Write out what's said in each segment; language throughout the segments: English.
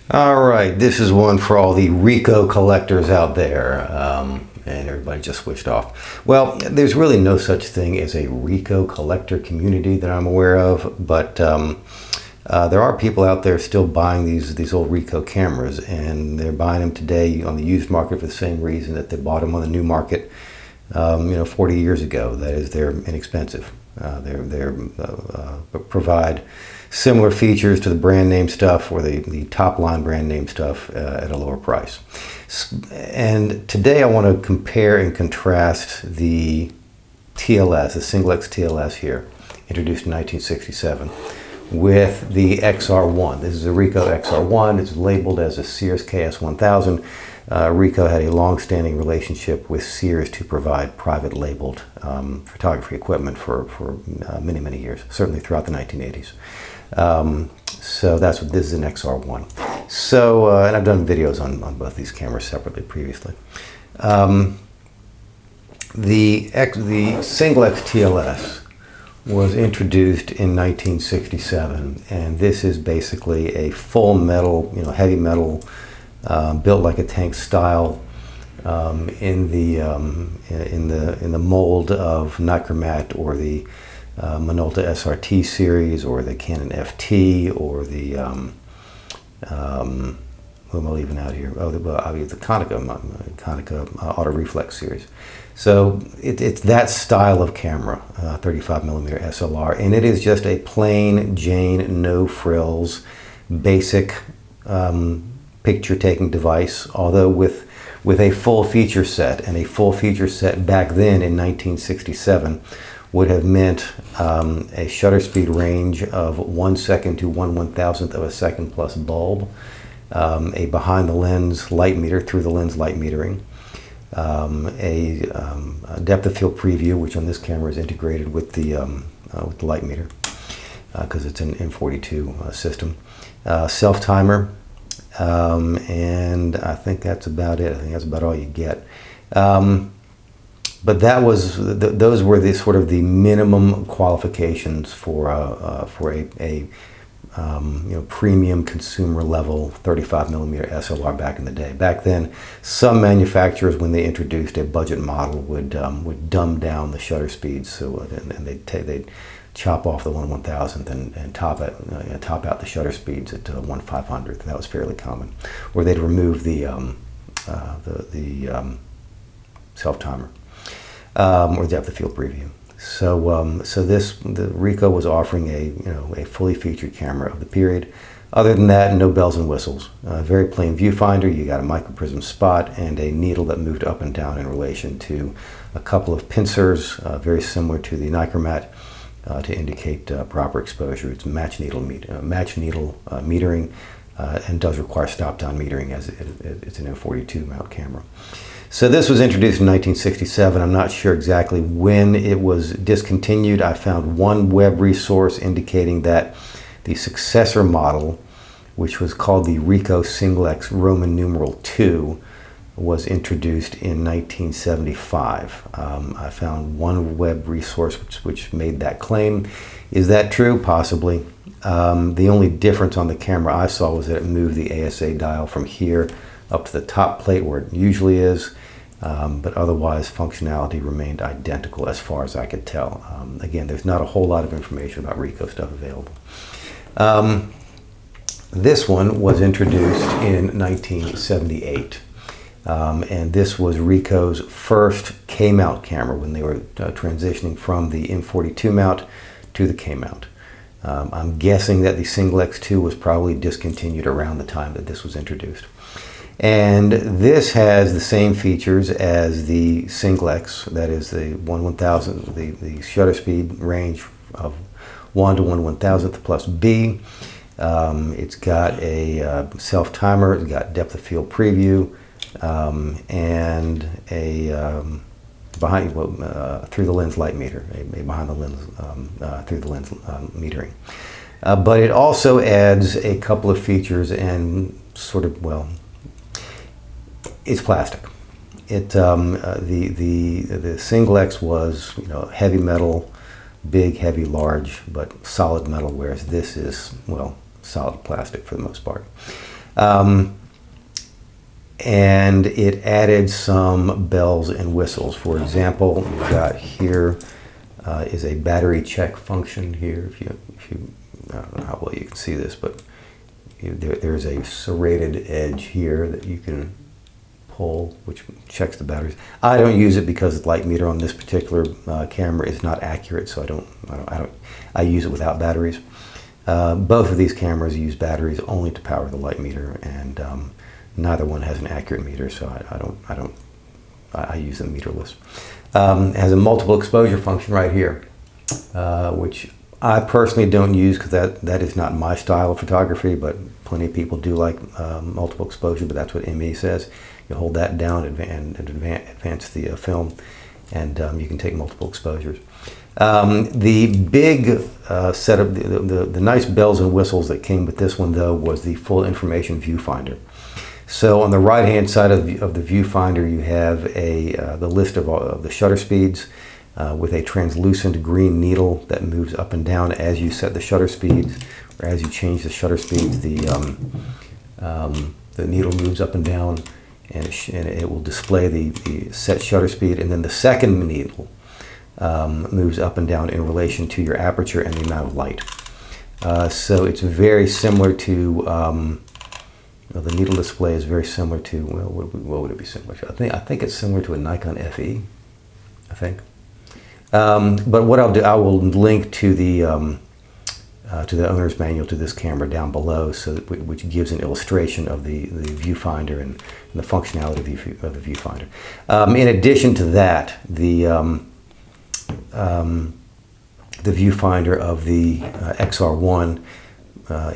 All right, this is one for all the Ricoh collectors out there, and everybody just switched off. Well, there's really no such thing as a Ricoh collector community that I'm aware of, but there are people out there still buying these old Ricoh cameras, and they're buying them today on the used market for the same reason that they bought them on the new market, 40 years ago. That is, they're inexpensive. They provide similar features to the brand name stuff or the top line brand name stuff at a lower price. And today I want to compare and contrast the TLS, the single X TLS here, introduced in 1967, with the XR1. This is a Ricoh XR1. It's labeled as a Sears KS1000. Ricoh had a long-standing relationship with Sears to provide private labeled photography equipment for many, many years, certainly throughout the 1980s. So that's what this is, an XR1. So, and I've done videos on both these cameras separately previously. The single X TLS was introduced in 1967, and this is basically a full metal, heavy metal, built like a tank style, in the mold of Nichromat or the Minolta SRT series, or the Canon FT, or the who am I leaving out here? Oh, the Konica Auto Reflex series. So it's that style of camera, 35mm SLR, and it is just a plain Jane, no frills, basic picture-taking device. Although with a full feature set, and a full feature set back then in 1967 would have meant a shutter speed range of 1 second to 1/1000th of a second plus bulb, a behind the lens light meter, through the lens light metering, a depth of field preview, which on this camera is integrated with the light meter because it's an M42 system, self timer, and I think that's about it. I think that's about all you get. But those were the sort of the minimum qualifications for a premium consumer level 35mm SLR back in the day. Back then, some manufacturers, when they introduced a budget model, would dumb down the shutter speeds. So and they'd chop off the 1/1000th and top out the shutter speeds at 1/500th. That was fairly common. Or they'd remove the self timer. Or depth of field preview. So, the Ricoh was offering a fully featured camera of the period. Other than that, no bells and whistles. Very plain viewfinder. You got a microprism spot and a needle that moved up and down in relation to a couple of pincers, very similar to the Nichromat, to indicate proper exposure. It's match needle metering, and does require stop-down metering, as it's an M42 mount camera. So this was introduced in 1967. I'm not sure exactly when it was discontinued. I found one web resource indicating that the successor model, which was called the Ricoh Single X Roman numeral II, was introduced in 1975. I found one web resource which made that claim. Is that true? Possibly. The only difference on the camera I saw was that it moved the ASA dial from here up to the top plate where it usually is, but otherwise functionality remained identical as far as I could tell. Again, there's not a whole lot of information about Ricoh stuff available. This one was introduced in 1978, and this was Ricoh's first K-mount camera when they were transitioning from the M42 mount to the K-mount. I'm guessing that the Single X2 was probably discontinued around the time that this was introduced. And this has the same features as the Single X, that is the 1/1000th, the shutter speed range of 1 to 1/1000th plus B. It's got a self timer, it's got depth of field preview, and a through the lens light meter, a behind the lens through the lens metering. But it also adds a couple of features and sort of, well, it's plastic. It the Single X was heavy metal, big, heavy, large, but solid metal, whereas this is, well, solid plastic for the most part. And it added some bells and whistles. For example, we've got here is a battery check function here. If you I don't know how well you can see this, but there's a serrated edge here that you can pull, which checks the batteries. I don't use it because the light meter on this particular camera is not accurate, so I use it without batteries. Both of these cameras use batteries only to power the light meter, and neither one has an accurate meter, so I use them meterless. It has a multiple exposure function right here, which I personally don't use because that is not my style of photography, but plenty of people do like multiple exposure, but that's what ME says. You hold that down and advance the film, and you can take multiple exposures. The big setup, the nice bells and whistles that came with this one, though, was the full information viewfinder. So on the right-hand side of the viewfinder, you have the list of the shutter speeds with a translucent green needle that moves up and down as you set the shutter speeds, or as you change the shutter speeds. The needle moves up and down, and it will display the set shutter speed, and then the second needle moves up and down in relation to your aperture and the amount of light. So it's very similar to the needle display is very similar to, well, what would it be similar to? I think it's similar to a Nikon FE, I think. But what I'll do, I will link to the owner's manual to this camera down below, which gives an illustration of the viewfinder and the functionality of the viewfinder. In addition to that, the viewfinder of the XR1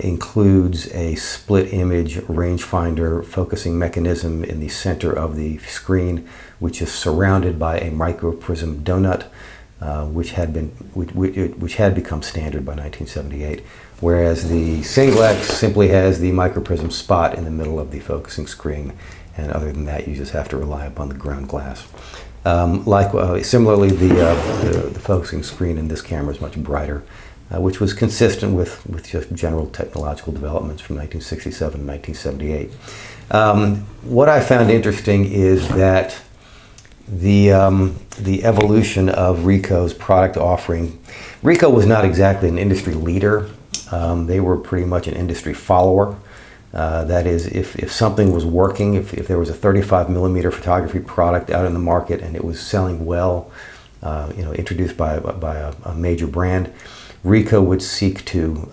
includes a split image rangefinder focusing mechanism in the center of the screen, which is surrounded by a microprism donut, which had become standard by 1978, whereas the single X simply has the microprism spot in the middle of the focusing screen, and other than that, you just have to rely upon the ground glass. Similarly, the focusing screen in this camera is much brighter, which was consistent with just general technological developments from 1967 and 1978. What I found interesting is that the evolution of Ricoh's product offering. Ricoh was not exactly an industry leader. They were pretty much an industry follower. That is, if something was working, if there was a 35mm photography product out in the market and it was selling well, introduced by a major brand, Ricoh would seek to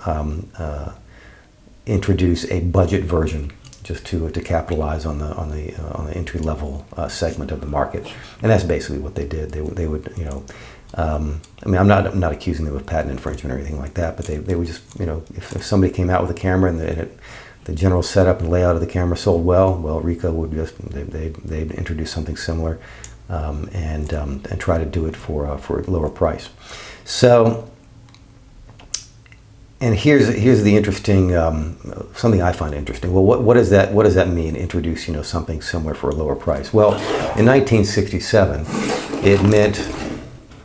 introduce a budget version just to capitalize on the entry level segment of the market, and that's basically what they did. They would I mean, I'm not accusing them of patent infringement or anything like that, but they would just if somebody came out with a camera and the general setup and layout of the camera sold well, Ricoh would just they'd introduce something similar and try to do it for a lower price. So. And here's the interesting something I find interesting. Well, what does that mean? Introduce something similar for a lower price? Well, in 1967, it meant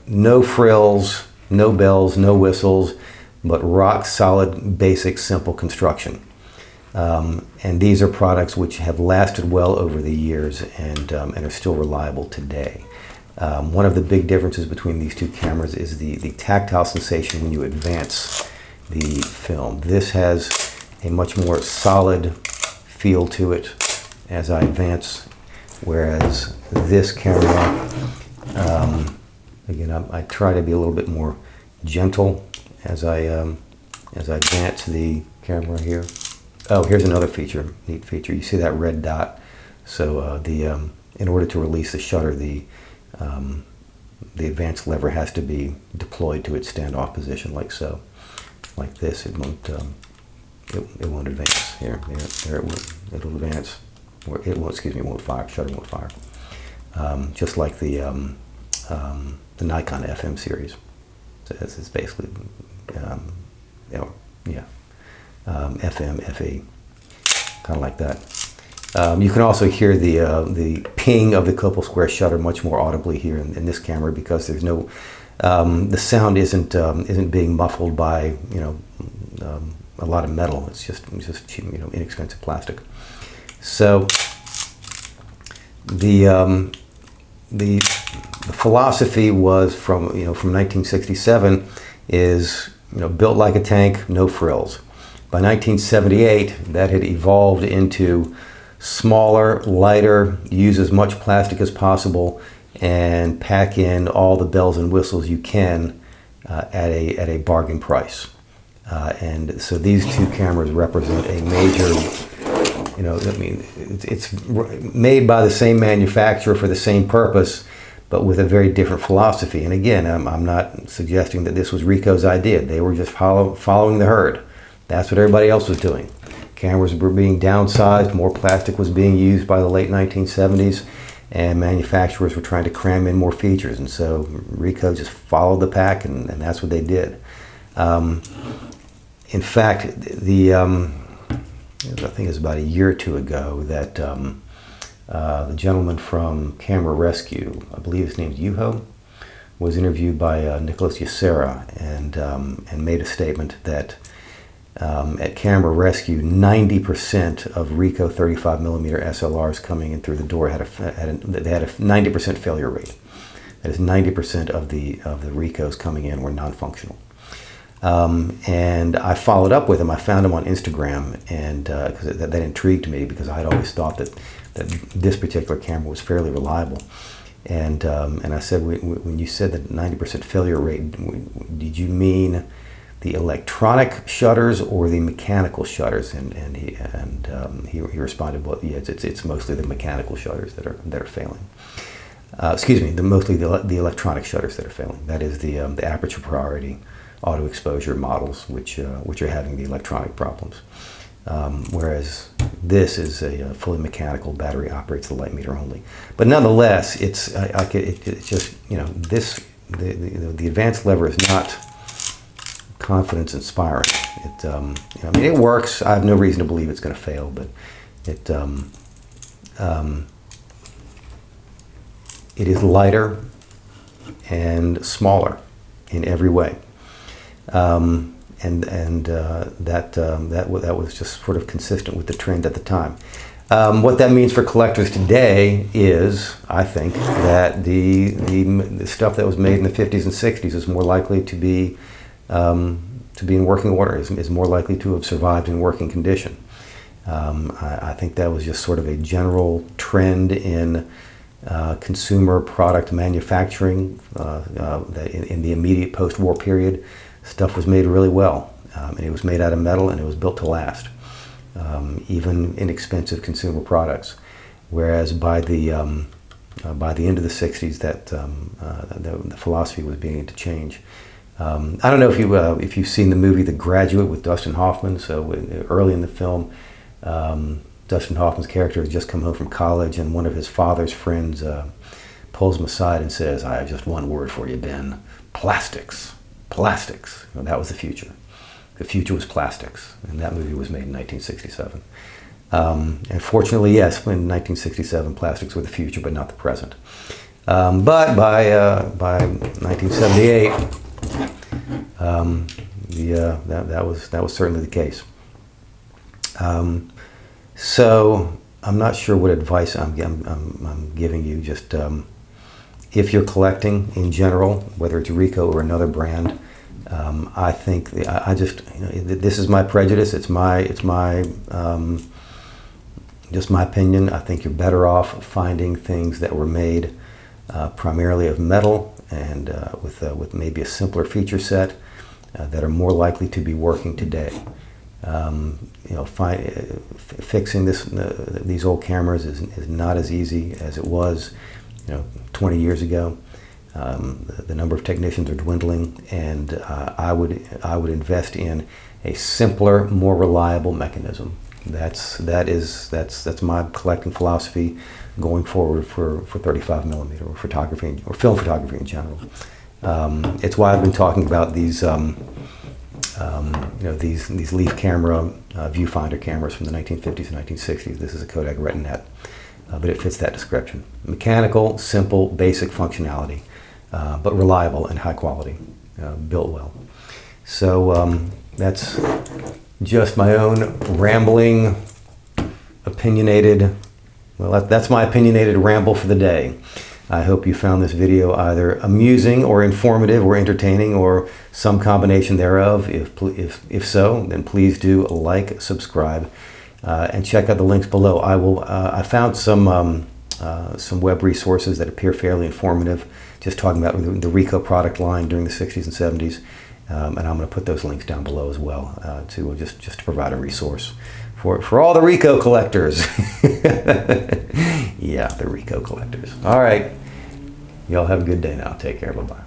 no frills, no bells, no whistles, but rock solid, basic, simple construction. And these are products which have lasted well over the years and are still reliable today. One of the big differences between these two cameras is the tactile sensation when you advance the film. This has a much more solid feel to it as I advance, whereas this camera, again, I try to be a little bit more gentle as I advance the camera here. Oh, here's another feature, neat feature. You see that red dot? So in order to release the shutter, the advance lever has to be deployed to its standoff position, like so. Like this, it won't advance. Here it will. It'll advance, or it won't. Excuse me, it won't fire. Shutter won't fire. Just like the Nikon FM series. So it's basically, FM, FE, kind of like that. You can also hear the ping of the Copal Square shutter much more audibly here in this camera because there's no. The sound isn't being muffled by a lot of metal. It's just cheap, inexpensive plastic. So the philosophy was from 1967 is built like a tank, no frills. By 1978, that had evolved into smaller, lighter, use as much plastic as possible, and pack in all the bells and whistles you can at a bargain price. And so these two cameras represent a major, it's made by the same manufacturer for the same purpose, but with a very different philosophy. And again, I'm not suggesting that this was Ricoh's idea. They were just following the herd. That's what everybody else was doing. Cameras were being downsized, more plastic was being used by the late 1970s, and manufacturers were trying to cram in more features. And so Ricoh just followed the pack, and that's what they did. In fact, I think it was about a year or two ago that the gentleman from Camera Rescue, I believe his name is Yuho, was interviewed by Nicholas Yacera and made a statement that at Camera Rescue, 90% of Ricoh 35mm SLRs coming in through the door had a 90% failure rate. That is, 90% of the Ricohs coming in were non-functional. And I followed up with him. I found him on Instagram, and because that intrigued me, because I had always thought that this particular camera was fairly reliable. And I said, when you said that 90% failure rate, did you mean the electronic shutters or the mechanical shutters? And he responded, well, yeah, it's mostly the mechanical shutters that are failing. Excuse me, mostly the electronic shutters that are failing. That is the aperture priority auto exposure models, which are having the electronic problems. Whereas this is a fully mechanical, battery operates the light meter only. But nonetheless, it's just, the advanced lever is not confidence inspiring. It works. I have no reason to believe it's going to fail, but it is lighter and smaller in every way. That was just sort of consistent with the trend at the time. What that means for collectors today is, I think, that the stuff that was made in the 50s and 60s is more likely to be in working order, is more likely to have survived in working condition. I think that was just sort of a general trend in consumer product manufacturing that in the immediate post-war period. Stuff was made really well, and it was made out of metal, and it was built to last, even inexpensive consumer products. Whereas by the end of the 60s, the philosophy was beginning to change. I don't know if you've seen the movie The Graduate with Dustin Hoffman. So early in the film, Dustin Hoffman's character has just come home from college, and one of his father's friends pulls him aside and says, "I have just one word for you, Ben: plastics." Plastics. That was the future. The future was plastics, and that movie was made in 1967. And fortunately, yes, in 1967, plastics were the future, but not the present. But by 1978, that was certainly the case. So I'm not sure what advice I'm giving you. Just if you're collecting in general, whether it's Ricoh or another brand, I think this is my prejudice. It's my just my opinion. I think you're better off finding things that were made primarily of metal and with maybe a simpler feature set that are more likely to be working today. Fixing these old cameras is not as easy as it was 20 years ago. The number of technicians are dwindling, and I would invest in a simpler, more reliable mechanism. That's my collecting philosophy going forward for 35mm or photography or film photography in general. It's why I've been talking about these these leaf camera viewfinder cameras from the 1950s and 1960s. This is a Kodak Retinet, but it fits that description. Mechanical, simple, basic functionality, but reliable and high quality, built well. So that's just my own rambling, opinionated, well, that's my opinionated ramble for the day. I hope you found this video either amusing or informative or entertaining or some combination thereof. If so, then please do like, subscribe, and check out the links below. I found some web resources that appear fairly informative, just talking about the Ricoh product line during the 60s and 70s. And I'm going to put those links down below as well to just to provide a resource for all the Ricoh collectors. Yeah, the Ricoh collectors. All right. Y'all have a good day now. Take care. Bye-bye.